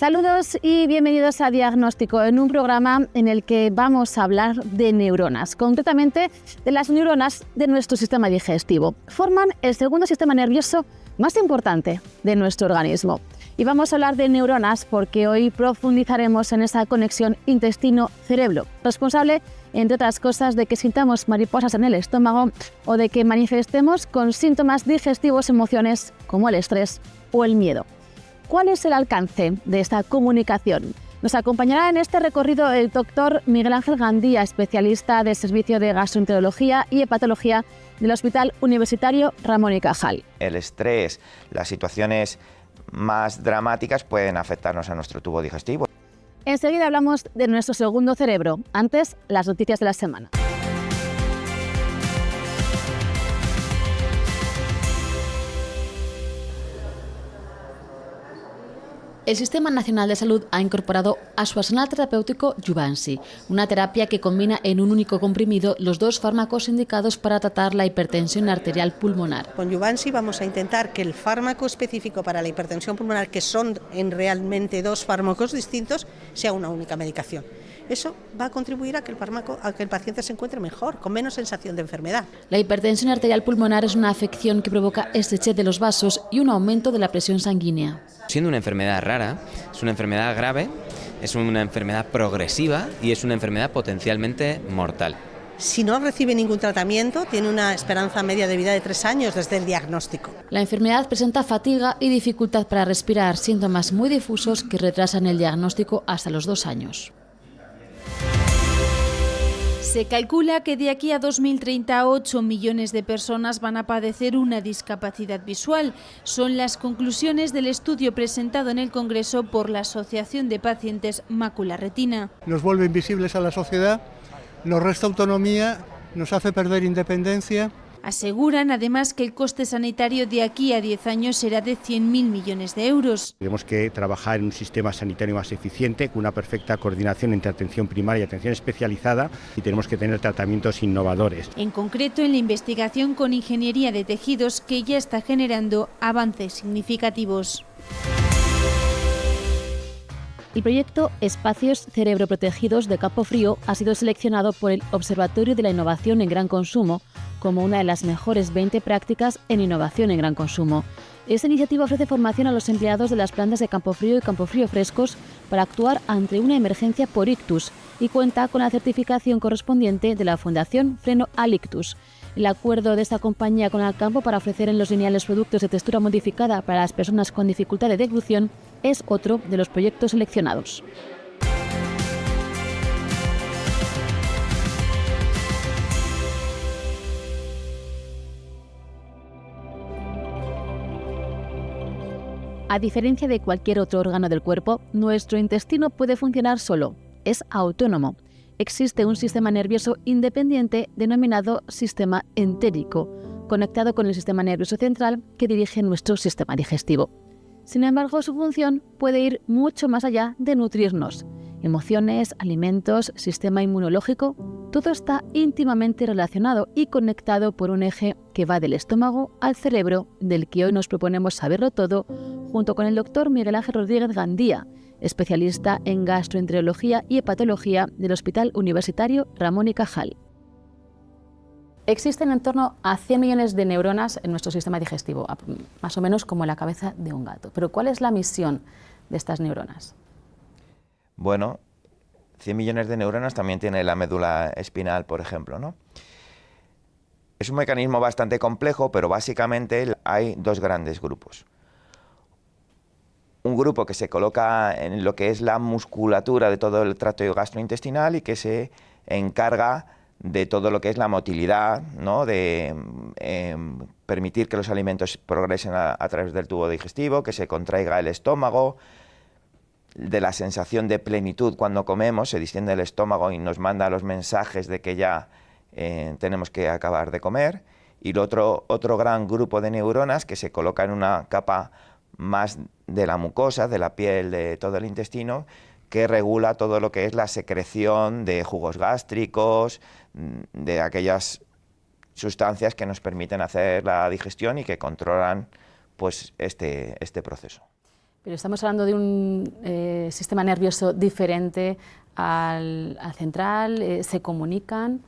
Saludos y bienvenidos a Diagnóstico, en un programa en el que vamos a hablar de neuronas, concretamente de las neuronas de nuestro sistema digestivo. Forman el segundo sistema nervioso más importante de nuestro organismo. Y vamos a hablar de neuronas porque hoy profundizaremos en esa conexión intestino-cerebro, responsable, entre otras cosas, de que sintamos mariposas en el estómago o de que manifestemos con síntomas digestivos emociones como el estrés o el miedo. ¿Cuál es el alcance de esta comunicación? Nos acompañará en este recorrido el doctor Miguel Ángel Gandía, especialista del Servicio de Gastroenterología y Hepatología del Hospital Universitario Ramón y Cajal. El estrés, las situaciones más dramáticas pueden afectarnos a nuestro tubo digestivo. Enseguida hablamos de nuestro segundo cerebro. Antes, las noticias de la semana. El Sistema Nacional de Salud ha incorporado a su arsenal terapéutico Juvansi, una terapia que combina en un único comprimido los dos fármacos indicados para tratar la hipertensión arterial pulmonar. Con Juvansi vamos a intentar que el fármaco específico para la hipertensión pulmonar, que son realmente dos fármacos distintos, sea una única medicación. Eso va a contribuir a que el paciente se encuentre mejor, con menos sensación de enfermedad. La hipertensión arterial pulmonar es una afección que provoca estrechez de los vasos y un aumento de la presión sanguínea. Siendo una enfermedad rara, es una enfermedad grave, es una enfermedad progresiva y es una enfermedad potencialmente mortal. Si no recibe ningún tratamiento, tiene una esperanza media de vida de 3 años desde el diagnóstico. La enfermedad presenta fatiga y dificultad para respirar, síntomas muy difusos que retrasan el diagnóstico hasta los 2 años. Se calcula que de aquí a 2030 8 millones de personas van a padecer una discapacidad visual. Son las conclusiones del estudio presentado en el Congreso por la Asociación de Pacientes Mácula Retina. Nos vuelve invisibles a la sociedad, nos resta autonomía, nos hace perder independencia. Aseguran además que el coste sanitario de aquí a 10 años será de 100.000 millones de euros. Tenemos que trabajar en un sistema sanitario más eficiente, con una perfecta coordinación entre atención primaria y atención especializada, y tenemos que tener tratamientos innovadores. En concreto, en la investigación con ingeniería de tejidos, que ya está generando avances significativos. El proyecto Espacios Cerebroprotegidos de Campofrío ha sido seleccionado por el Observatorio de la Innovación en Gran Consumo como una de las mejores 20 prácticas en innovación en gran consumo. Esta iniciativa ofrece formación a los empleados de las plantas de Campofrío y Campofrío Frescos para actuar ante una emergencia por ictus y cuenta con la certificación correspondiente de la Fundación Freno al Ictus. El acuerdo de esta compañía con Alcampo para ofrecer en los lineales productos de textura modificada para las personas con dificultad de deglución es otro de los proyectos seleccionados. A diferencia de cualquier otro órgano del cuerpo, nuestro intestino puede funcionar solo, es autónomo. Existe un sistema nervioso independiente denominado sistema entérico, conectado con el sistema nervioso central que dirige nuestro sistema digestivo. Sin embargo, su función puede ir mucho más allá de nutrirnos. Emociones, alimentos, sistema inmunológico, todo está íntimamente relacionado y conectado por un eje que va del estómago al cerebro, del que hoy nos proponemos saberlo todo, junto con el doctor Miguel Ángel Rodríguez Gandía, especialista en gastroenterología y hepatología del Hospital Universitario Ramón y Cajal. Existen en torno a 100 millones de neuronas en nuestro sistema digestivo, más o menos como la cabeza de un gato. Pero ¿cuál es la misión de estas neuronas? Bueno, 100 millones de neuronas también tiene la médula espinal, por ejemplo, ¿no? Es un mecanismo bastante complejo, pero básicamente hay dos grandes grupos. Un grupo que se coloca en lo que es la musculatura de todo el tracto gastrointestinal y que se encarga de todo lo que es la motilidad, ¿no? De permitir que los alimentos progresen a través del tubo digestivo, que se contraiga el estómago, de la sensación de plenitud cuando comemos, se distiende el estómago y nos manda los mensajes de que ya tenemos que acabar de comer. Y otro gran grupo de neuronas que se coloca en una capa más de la mucosa, de la piel, de todo el intestino, que regula todo lo que es la secreción de jugos gástricos, de aquellas sustancias que nos permiten hacer la digestión y que controlan pues, este proceso. Pero estamos hablando de un sistema nervioso diferente al central, ¿se comunican?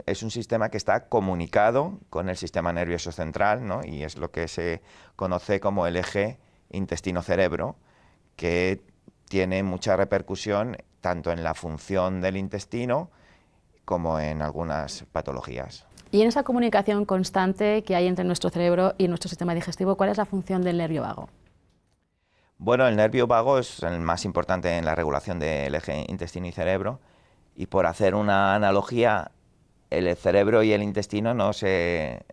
Es un sistema que está comunicado con el sistema nervioso central, ¿no? Y es lo que se conoce como el eje intestino-cerebro, que tiene mucha repercusión tanto en la función del intestino como en algunas patologías. Y en esa comunicación constante que hay entre nuestro cerebro y nuestro sistema digestivo, ¿cuál es la función del nervio vago? Bueno, el nervio vago es el más importante en la regulación del eje intestino y cerebro, y por hacer una analogía, el cerebro y el intestino no se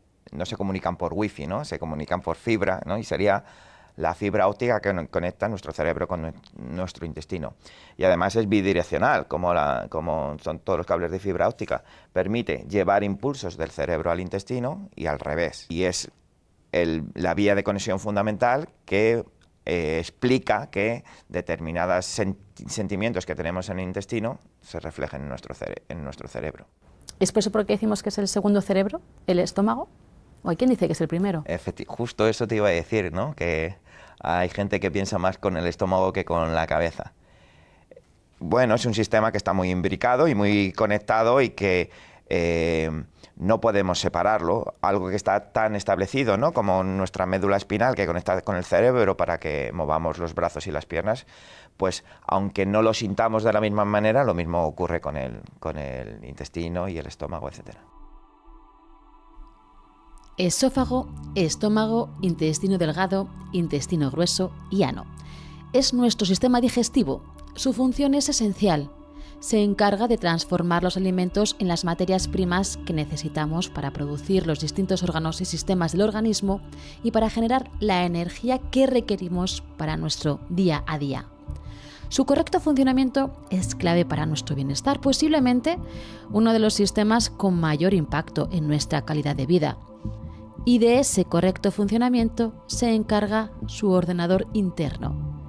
comunican por wifi, ¿no? Se comunican por fibra, ¿no? Y sería la fibra óptica que conecta nuestro cerebro con nuestro intestino. Y además es bidireccional, como son todos los cables de fibra óptica. Permite llevar impulsos del cerebro al intestino y al revés. Y es la vía de conexión fundamental que explica que determinados sentimientos que tenemos en el intestino se reflejen en nuestro cerebro. ¿Es por eso por qué decimos que es el segundo cerebro, el estómago? ¿O hay quien dice que es el primero? Justo eso te iba a decir, ¿no? Que hay gente que piensa más con el estómago que con la cabeza. Bueno, es un sistema que está muy imbricado y muy conectado y que no podemos separarlo. Algo que está tan establecido, ¿no? Como nuestra médula espinal que conecta con el cerebro para que movamos los brazos y las piernas, pues aunque no lo sintamos de la misma manera, lo mismo ocurre con el intestino y el estómago, etcétera. Esófago, estómago, intestino delgado, intestino grueso y ano. Es nuestro sistema digestivo. Su función es esencial. Se encarga de transformar los alimentos en las materias primas que necesitamos para producir los distintos órganos y sistemas del organismo y para generar la energía que requerimos para nuestro día a día. Su correcto funcionamiento es clave para nuestro bienestar, posiblemente uno de los sistemas con mayor impacto en nuestra calidad de vida. Y de ese correcto funcionamiento se encarga su ordenador interno.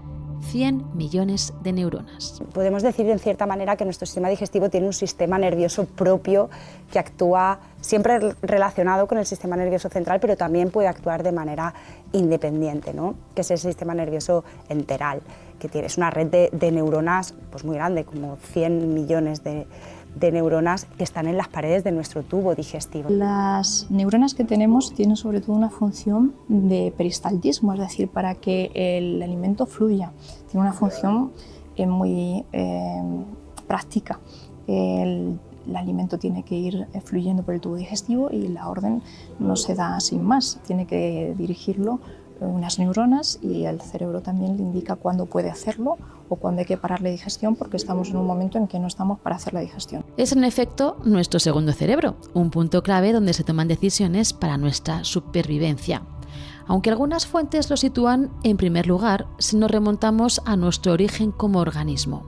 100 millones de neuronas. Podemos decir en cierta manera que nuestro sistema digestivo tiene un sistema nervioso propio que actúa siempre relacionado con el sistema nervioso central, pero también puede actuar de manera independiente, ¿no? Que es el sistema nervioso enteral, que es una red de neuronas pues muy grande, como 100 millones de neuronas que están en las paredes de nuestro tubo digestivo. Las neuronas que tenemos tienen sobre todo una función de peristaltismo, es decir, para que el alimento fluya. Tiene una función muy práctica. El alimento tiene que ir fluyendo por el tubo digestivo y la orden no se da sin más, tiene que dirigirlo unas neuronas y el cerebro también le indica cuándo puede hacerlo o cuándo hay que parar la digestión porque estamos en un momento en que no estamos para hacer la digestión. Es en efecto nuestro segundo cerebro, un punto clave donde se toman decisiones para nuestra supervivencia. Aunque algunas fuentes lo sitúan en primer lugar si nos remontamos a nuestro origen como organismo.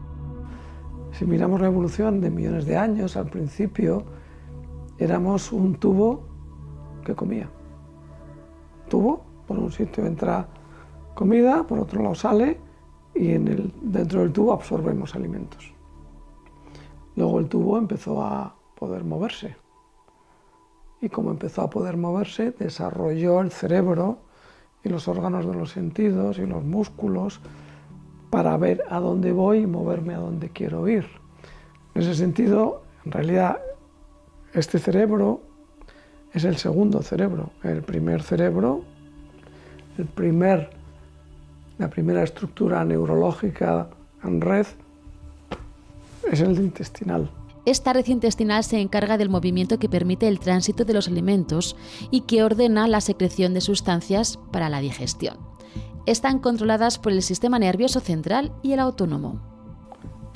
Si miramos la evolución de millones de años, al principio éramos un tubo que comía. Tubo. Por un sitio entra comida, por otro lado sale y dentro del tubo absorbemos alimentos. Luego el tubo empezó a poder moverse y como empezó a poder moverse desarrolló el cerebro y los órganos de los sentidos y los músculos para ver a dónde voy y moverme a dónde quiero ir. En ese sentido, en realidad, este cerebro es el segundo cerebro. El primer cerebro, la primera estructura neurológica en red es el intestinal. Esta red intestinal se encarga del movimiento que permite el tránsito de los alimentos y que ordena la secreción de sustancias para la digestión. Están controladas por el sistema nervioso central y el autónomo.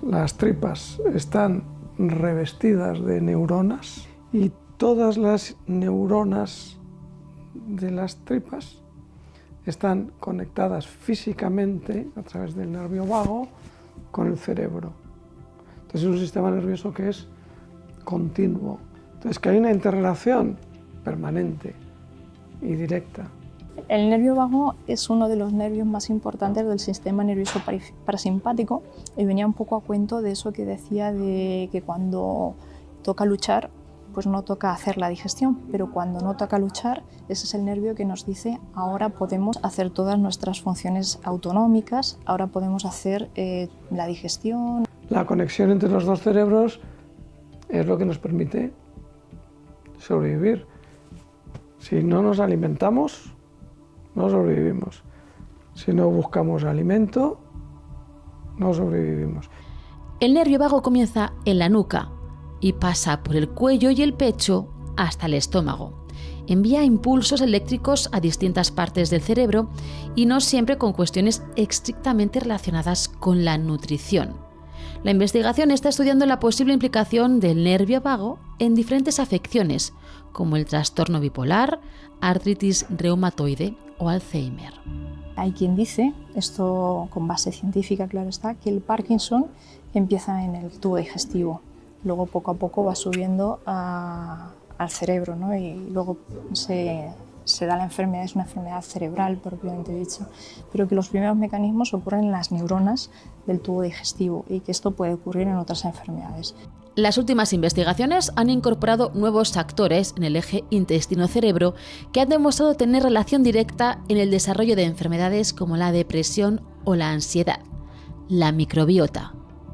Las tripas están revestidas de neuronas y todas las neuronas de las tripas están conectadas físicamente a través del nervio vago con el cerebro. Entonces es un sistema nervioso que es continuo. Entonces que hay una interrelación permanente y directa. El nervio vago es uno de los nervios más importantes del sistema nervioso parasimpático y venía un poco a cuento de eso que decía de que cuando toca luchar pues no toca hacer la digestión, pero cuando no toca luchar, ese es el nervio que nos dice ahora podemos hacer todas nuestras funciones autonómicas, ahora podemos hacer la digestión. La conexión entre los dos cerebros es lo que nos permite sobrevivir. Si no nos alimentamos, no sobrevivimos. Si no buscamos alimento, no sobrevivimos. El nervio vago comienza en la nuca y pasa por el cuello y el pecho hasta el estómago. Envía impulsos eléctricos a distintas partes del cerebro y no siempre con cuestiones estrictamente relacionadas con la nutrición. La investigación está estudiando la posible implicación del nervio vago en diferentes afecciones, como el trastorno bipolar, artritis reumatoide o Alzheimer. Hay quien dice, esto con base científica claro está, que el Parkinson empieza en el tubo digestivo, luego poco a poco va subiendo al cerebro, ¿no? Y luego se da la enfermedad, es una enfermedad cerebral propiamente dicho, pero que los primeros mecanismos ocurren en las neuronas del tubo digestivo y que esto puede ocurrir en otras enfermedades. Las últimas investigaciones han incorporado nuevos actores en el eje intestino-cerebro que han demostrado tener relación directa en el desarrollo de enfermedades como la depresión o la ansiedad. La microbiota.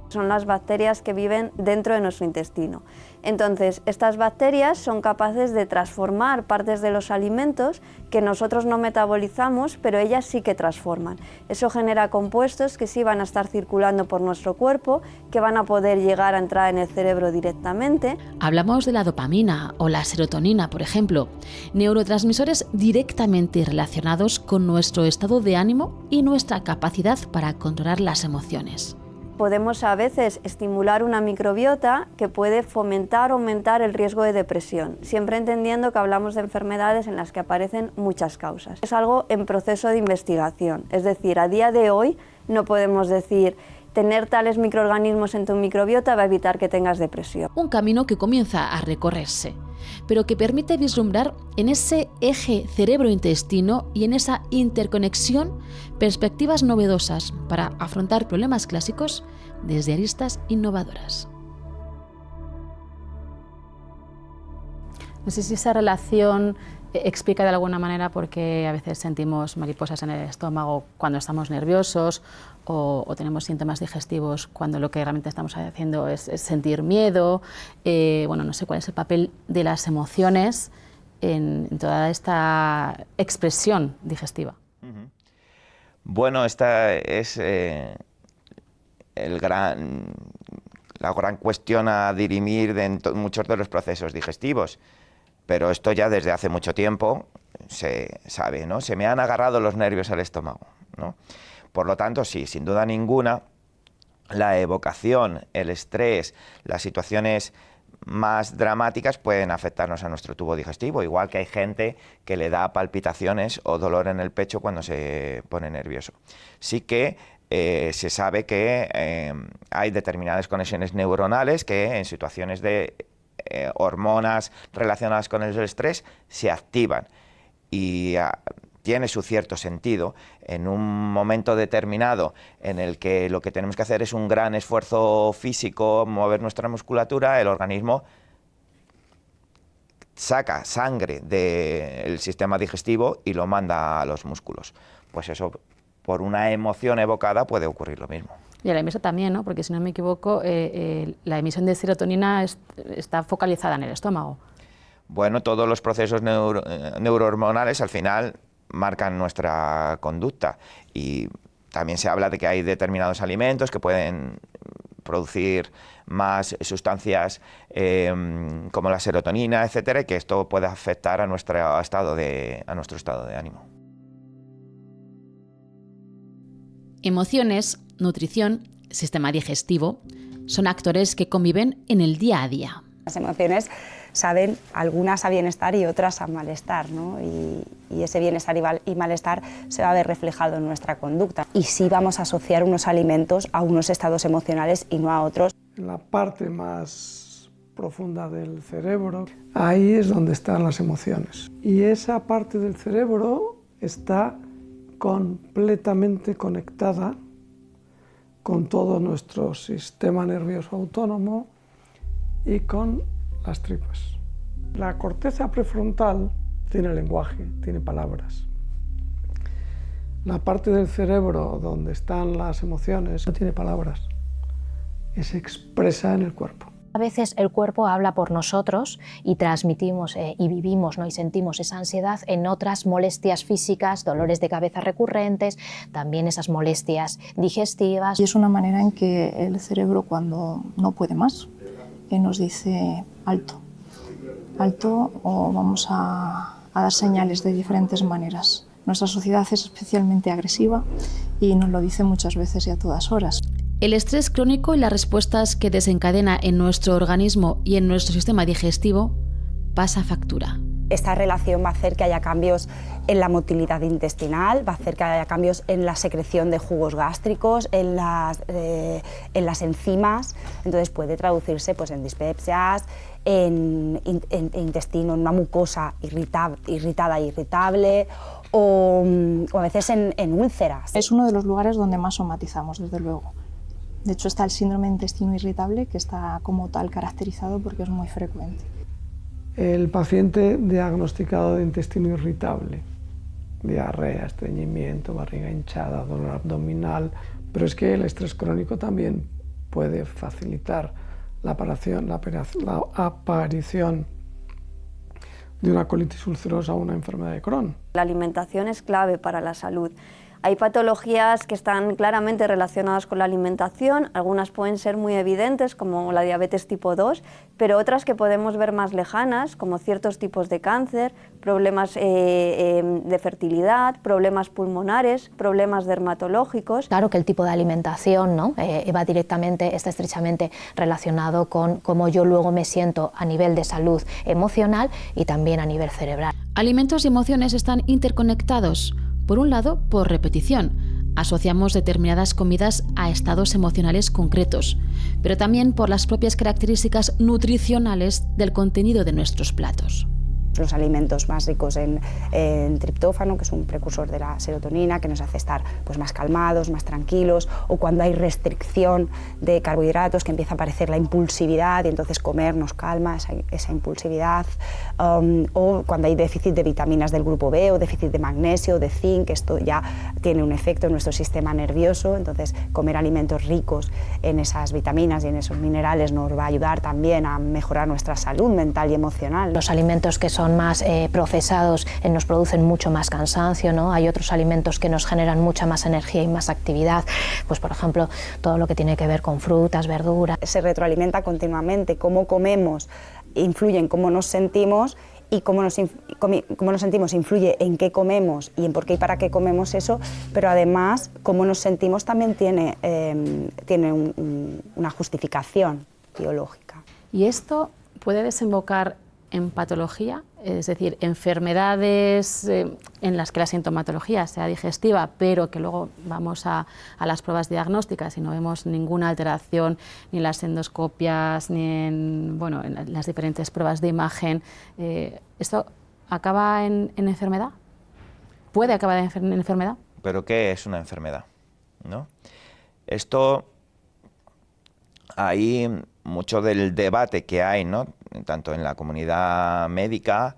Son las bacterias que viven dentro de nuestro intestino. Entonces, estas bacterias son capaces de transformar partes de los alimentos que nosotros no metabolizamos, pero ellas sí que transforman. Eso genera compuestos que sí van a estar circulando por nuestro cuerpo, que van a poder llegar a entrar en el cerebro directamente. Hablamos de la dopamina o la serotonina, por ejemplo, neurotransmisores directamente relacionados con nuestro estado de ánimo y nuestra capacidad para controlar las emociones. Podemos a veces estimular una microbiota que puede fomentar o aumentar el riesgo de depresión, siempre entendiendo que hablamos de enfermedades en las que aparecen muchas causas. Es algo en proceso de investigación, es decir, a día de hoy no podemos decir tener tales microorganismos en tu microbiota va a evitar que tengas depresión. Un camino que comienza a recorrerse, pero que permite vislumbrar en ese eje cerebro-intestino y en esa interconexión perspectivas novedosas para afrontar problemas clásicos desde aristas innovadoras. No sé si esa relación explica de alguna manera por qué a veces sentimos mariposas en el estómago cuando estamos nerviosos o tenemos síntomas digestivos cuando lo que realmente estamos haciendo es sentir miedo. Bueno, no sé cuál es el papel de las emociones en toda esta expresión digestiva. Bueno, esta es la gran cuestión a dirimir de muchos de los procesos digestivos. Pero esto ya desde hace mucho tiempo se sabe, ¿no? Se me han agarrado los nervios al estómago, ¿no? Por lo tanto, sí, sin duda ninguna, la evocación, el estrés, las situaciones más dramáticas pueden afectarnos a nuestro tubo digestivo, igual que hay gente que le da palpitaciones o dolor en el pecho cuando se pone nervioso. Sí que se sabe que hay determinadas conexiones neuronales que en situaciones de hormonas relacionadas con el estrés se activan y tiene su cierto sentido. En un momento determinado en el que lo que tenemos que hacer es un gran esfuerzo físico, mover nuestra musculatura, el organismo saca sangre del sistema digestivo y lo manda a los músculos. Pues eso, por una emoción evocada, puede ocurrir lo mismo. Y a la inversa también, ¿no? Porque si no me equivoco, la emisión de serotonina está focalizada en el estómago. Bueno, todos los procesos neurohormonales al final marcan nuestra conducta y también se habla de que hay determinados alimentos que pueden producir más sustancias como la serotonina, etcétera, y que esto puede afectar a nuestro estado de ánimo. Emociones, nutrición, sistema digestivo son actores que conviven en el día a día. Las emociones saben algunas a bienestar y otras a malestar, ¿no? Y ese bienestar y malestar se va a ver reflejado en nuestra conducta. Y sí vamos a asociar unos alimentos a unos estados emocionales y no a otros. En la parte más profunda del cerebro, ahí es donde están las emociones. Y esa parte del cerebro está completamente conectada con todo nuestro sistema nervioso autónomo y con las tripas. La corteza prefrontal tiene lenguaje, tiene palabras. La parte del cerebro donde están las emociones no tiene palabras, se expresa en el cuerpo. A veces el cuerpo habla por nosotros y transmitimos y vivimos, ¿no? Y sentimos esa ansiedad en otras molestias físicas, dolores de cabeza recurrentes, también esas molestias digestivas. Y es una manera en que el cerebro, cuando no puede más, nos dice alto, alto, o vamos a dar señales de diferentes maneras. Nuestra sociedad es especialmente agresiva y nos lo dice muchas veces y a todas horas. El estrés crónico y las respuestas que desencadena en nuestro organismo y en nuestro sistema digestivo pasa factura. Esta relación va a hacer que haya cambios en la motilidad intestinal, va a hacer que haya cambios en la secreción de jugos gástricos, en las enzimas, entonces puede traducirse pues, en dispepsias, en intestino, en una mucosa irritada e irritable, o a veces en úlceras. Es uno de los lugares donde más somatizamos, desde luego. De hecho, está el síndrome de intestino irritable, que está como tal caracterizado porque es muy frecuente. El paciente diagnosticado de intestino irritable, diarrea, estreñimiento, barriga hinchada, dolor abdominal, pero es que el estrés crónico también puede facilitar la aparición de una colitis ulcerosa o una enfermedad de Crohn. La alimentación es clave para la salud. Hay patologías que están claramente relacionadas con la alimentación, algunas pueden ser muy evidentes, como la diabetes tipo 2, pero otras que podemos ver más lejanas, como ciertos tipos de cáncer, problemas de fertilidad, problemas pulmonares, problemas dermatológicos. Claro que el tipo de alimentación, ¿no? Va directamente, está estrechamente relacionado con cómo yo luego me siento a nivel de salud emocional y también a nivel cerebral. Alimentos y emociones están interconectados. Por un lado, por repetición. Asociamos determinadas comidas a estados emocionales concretos, pero también por las propias características nutricionales del contenido de nuestros platos. Los alimentos más ricos en triptófano, que es un precursor de la serotonina, que nos hace estar pues, más calmados, más tranquilos, o cuando hay restricción de carbohidratos, que empieza a aparecer la impulsividad y entonces comer nos calma esa impulsividad, o cuando hay déficit de vitaminas del grupo B o déficit de magnesio, de zinc, esto ya tiene un efecto en nuestro sistema nervioso, entonces comer alimentos ricos en esas vitaminas y en esos minerales nos va a ayudar también a mejorar nuestra salud mental y emocional. Los alimentos que son más procesados nos producen mucho más cansancio, ¿no? Hay otros alimentos que nos generan mucha más energía y más actividad, pues por ejemplo todo lo que tiene que ver con frutas, verduras. Se retroalimenta continuamente, cómo comemos influye en cómo nos sentimos y cómo nos sentimos influye en qué comemos y en por qué y para qué comemos eso, pero además cómo nos sentimos también tiene una justificación biológica. ¿Y esto puede desembocar en patología? Es decir, enfermedades en las que la sintomatología sea digestiva, pero que luego vamos a las pruebas diagnósticas y no vemos ninguna alteración ni en las endoscopias ni en las diferentes pruebas de imagen. ¿Esto acaba en enfermedad? ¿Puede acabar en enfermedad? ¿Pero qué es una enfermedad? ¿No? Esto, ahí mucho del debate que hay, ¿no? Tanto en la comunidad médica,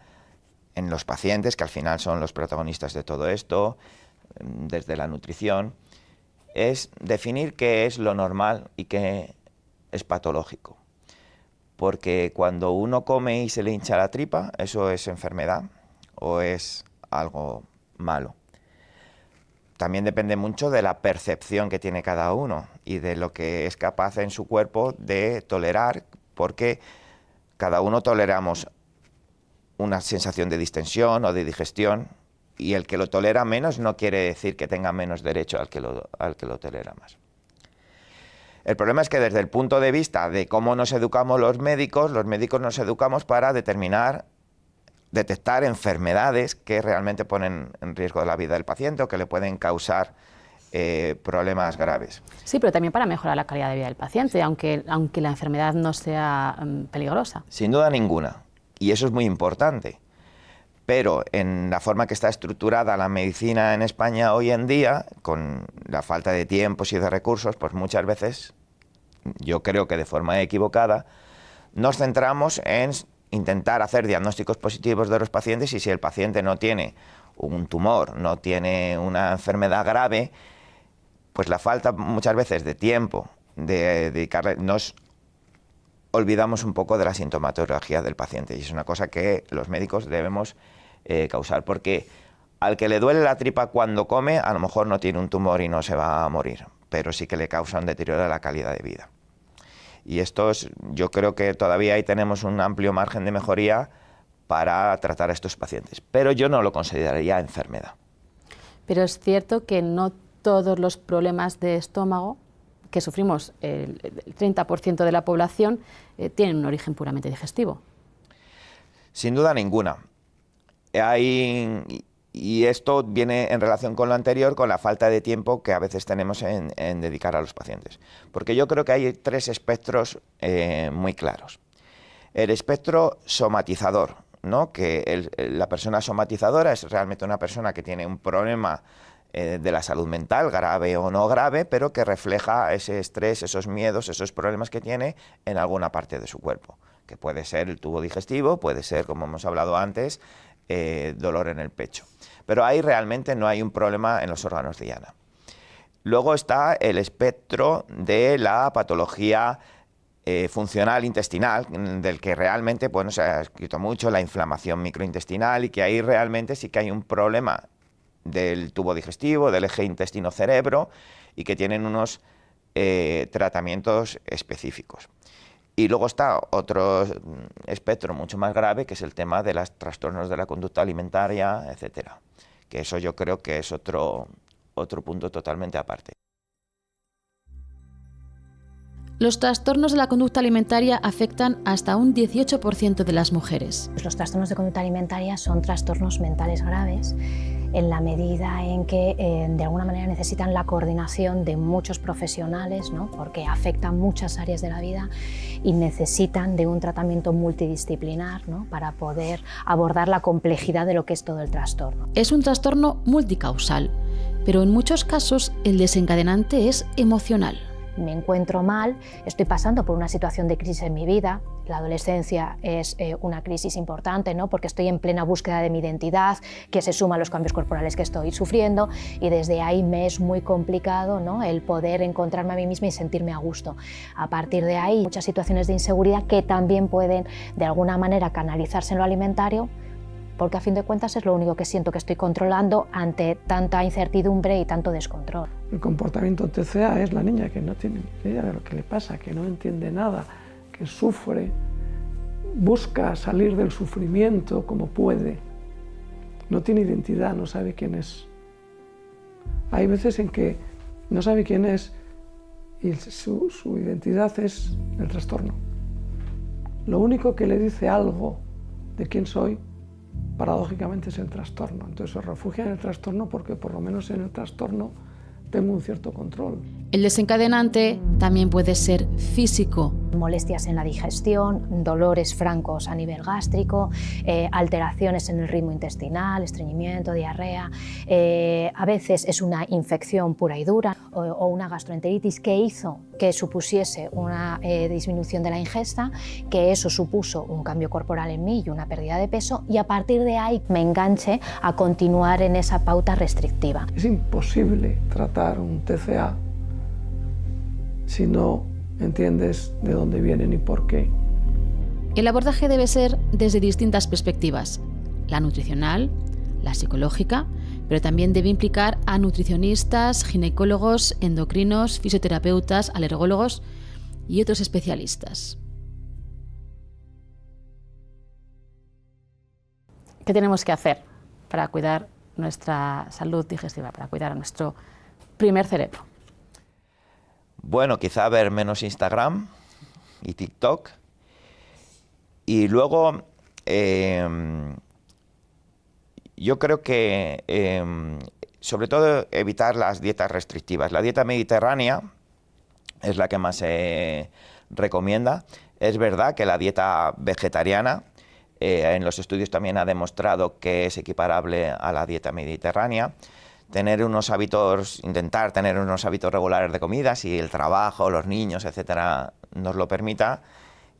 en los pacientes, que al final son los protagonistas de todo esto, desde la nutrición, es definir qué es lo normal y qué es patológico. Porque cuando uno come y se le hincha la tripa, eso es enfermedad o es algo malo. También depende mucho de la percepción que tiene cada uno y de lo que es capaz en su cuerpo de tolerar, porque cada uno toleramos una sensación de distensión o de digestión y el que lo tolera menos no quiere decir que tenga menos derecho al que lo tolera más. El problema es que desde el punto de vista de cómo nos educamos los médicos nos educamos para detectar enfermedades que realmente ponen en riesgo la vida del paciente o que le pueden causar problemas graves. Sí, pero también para mejorar la calidad de vida del paciente, aunque la enfermedad no sea peligrosa. Sin duda ninguna, y eso es muy importante. Pero en la forma que está estructurada la medicina en España hoy en día, con la falta de tiempos y de recursos, pues muchas veces, yo creo que de forma equivocada, nos centramos en intentar hacer diagnósticos positivos de los pacientes, y si el paciente no tiene un tumor, no tiene una enfermedad grave, pues la falta muchas veces de tiempo de dedicarle, nos olvidamos un poco de la sintomatología del paciente, y es una cosa que los médicos debemos causar, porque al que le duele la tripa cuando come, a lo mejor no tiene un tumor y no se va a morir, pero sí que le causa un deterioro de la calidad de vida. Y yo creo que todavía ahí tenemos un amplio margen de mejoría para tratar a estos pacientes, pero yo no lo consideraría enfermedad. Pero es cierto que no todos los problemas de estómago que sufrimos el 30% de la población tienen un origen puramente digestivo. Sin duda ninguna. Y esto viene en relación con lo anterior, con la falta de tiempo que a veces tenemos en dedicar a los pacientes. Porque yo creo que hay 3 espectros muy claros. El espectro somatizador, ¿no? Que la persona somatizadora es realmente una persona que tiene un problema de la salud mental, grave o no grave, pero que refleja ese estrés, esos miedos, esos problemas que tiene en alguna parte de su cuerpo, que puede ser el tubo digestivo, puede ser, como hemos hablado antes, dolor en el pecho. Pero ahí realmente no hay un problema en los órganos de Yana. Luego está el espectro de la patología funcional intestinal, del que realmente se ha escrito mucho, la inflamación microintestinal, y que ahí realmente sí que hay un problema del tubo digestivo, del eje intestino-cerebro, y que tienen unos tratamientos específicos. Y luego está otro espectro mucho más grave, que es el tema de los trastornos de la conducta alimentaria, etcétera. Que eso yo creo que es otro punto totalmente aparte. Los trastornos de la conducta alimentaria afectan hasta un 18% de las mujeres. Los trastornos de conducta alimentaria son trastornos mentales graves en la medida en que de alguna manera necesitan la coordinación de muchos profesionales, ¿no? Porque afectan muchas áreas de la vida y necesitan de un tratamiento multidisciplinar, ¿no? Para poder abordar la complejidad de lo que es todo el trastorno. Es un trastorno multicausal, pero en muchos casos el desencadenante es emocional. Me encuentro mal, estoy pasando por una situación de crisis en mi vida. La adolescencia es una crisis importante, ¿no? Porque estoy en plena búsqueda de mi identidad, que se suma a los cambios corporales que estoy sufriendo, y desde ahí me es muy complicado, ¿no? El poder encontrarme a mí misma y sentirme a gusto. A partir de ahí, muchas situaciones de inseguridad que también pueden de alguna manera canalizarse en lo alimentario, porque a fin de cuentas es lo único que siento que estoy controlando ante tanta incertidumbre y tanto descontrol. El comportamiento TCA es la niña que no tiene ni idea de lo que le pasa, que no entiende nada, que sufre, busca salir del sufrimiento como puede, no tiene identidad, no sabe quién es. Hay veces en que no sabe quién es y su identidad es el trastorno. Lo único que le dice algo de quién soy, paradójicamente, es el trastorno. Entonces se refugia en el trastorno porque por lo menos en el trastorno tengo un cierto control. El desencadenante también puede ser físico. Molestias en la digestión, dolores francos a nivel gástrico, alteraciones en el ritmo intestinal, estreñimiento, diarrea. A veces es una infección pura y dura o una gastroenteritis que hizo que supusiese una disminución de la ingesta, que eso supuso un cambio corporal en mí y una pérdida de peso, y a partir de ahí me enganché a continuar en esa pauta restrictiva. Es imposible tratar un TCA si no entiendes de dónde vienen y por qué. El abordaje debe ser desde distintas perspectivas: la nutricional, la psicológica, pero también debe implicar a nutricionistas, ginecólogos, endocrinos, fisioterapeutas, alergólogos y otros especialistas. ¿Qué tenemos que hacer para cuidar nuestra salud digestiva, para cuidar a nuestro primer cerebro? Bueno, quizá ver menos Instagram y TikTok. Y luego, yo creo que, sobre todo, evitar las dietas restrictivas. La dieta mediterránea es la que más se recomienda. Es verdad que la dieta vegetariana, en los estudios también ha demostrado que es equiparable a la dieta mediterránea. Intentar tener unos hábitos regulares de comida, si el trabajo, los niños, etcétera, nos lo permita,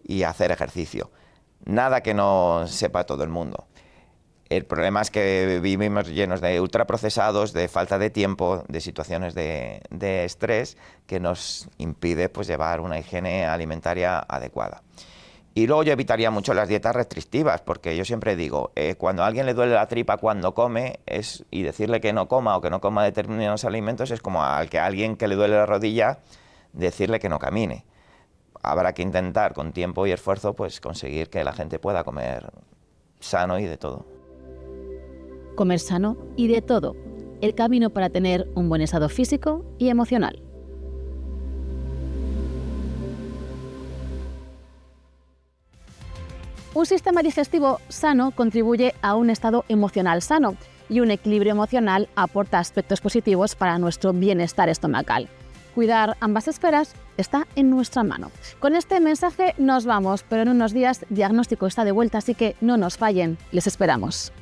y hacer ejercicio. nada que no sepa todo el mundo. El problema es que vivimos llenos de ultraprocesados, de falta de tiempo, de situaciones de estrés que nos impide pues, llevar una higiene alimentaria adecuada. Y luego yo evitaría mucho las dietas restrictivas, porque yo siempre digo, cuando a alguien le duele la tripa cuando come, y decirle que no coma o que no coma determinados alimentos es como a alguien que le duele la rodilla, decirle que no camine. Habrá que intentar con tiempo y esfuerzo pues, conseguir que la gente pueda comer sano y de todo. Comer sano y de todo. El camino para tener un buen estado físico y emocional. Un sistema digestivo sano contribuye a un estado emocional sano y un equilibrio emocional aporta aspectos positivos para nuestro bienestar estomacal. Cuidar ambas esferas está en nuestra mano. Con este mensaje nos vamos, pero en unos días Diagnóstico está de vuelta, así que no nos fallen. Les esperamos.